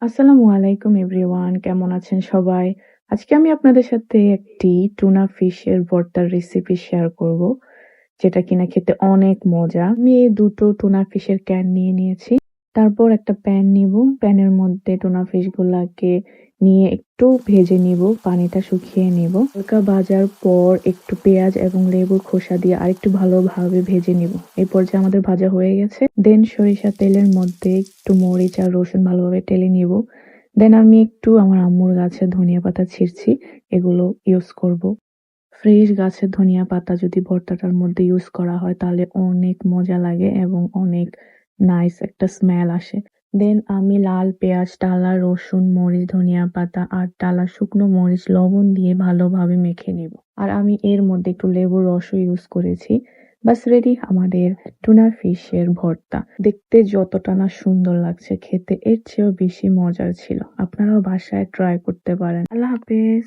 আসসালামু আলাইকুম এভরিওয়ান, কেমন আছেন সবাই? আজকে আমি আপনাদের সাথে একটি টুনা ফিশের ভর্তার রেসিপি শেয়ার করব, যেটা কিনা খেতে অনেক মজা। আমি এই দুটো টুনা ফিশের ক্যান নিয়ে নিয়েছি। তারপর একটা প্যান নিব, প্যানের মধ্যে টুনা ফিশ গুলাকে নিয়ে একটু ভেজে নিব, পানিটা শুকিয়ে নিব। হালকা ভাজার পর একটু পেঁয়াজ এবং লেবুর খোসা দিয়ে আরেকটু ভালোভাবে ভেজে নিব। এই পর্যায়ে আমাদের ভাজা হয়ে গেছে। দেন সরিষা তেলের মধ্যে একটু মরিচ আর রসুন ভালোভাবে টেলে নিব। দেন আমি একটু আমার আম্মুর গাছের ধনিয়া পাতা ছিঁড়ছি, এগুলো ইউজ করব। ফ্রেশ গাছের ধনিয়া পাতা যদি ভর্তাটার মধ্যে ইউজ করা হয় তাহলে অনেক মজা লাগে এবং অনেক নাইস একটা স্মেল আসে। দেন আমি লাল পেঁয়াজ, টালা রসুন, মরিচ, ধনিয়া পাতা আর টালা শুকনো মরিচ লবণ দিয়ে ভালোভাবে মেখে নিব। আর আমি এর মধ্যে একটু লেবুর রসও ইউজ করেছি। বাস রেডি আমাদের টুনা ফিশের ভর্তা। দেখতে যতটা না সুন্দর লাগছে, খেতে এর চেয়েও বেশি মজার ছিল। আপনারাও বাসায় ট্রাই করতে পারেন। আল্লাহ হাফেজ।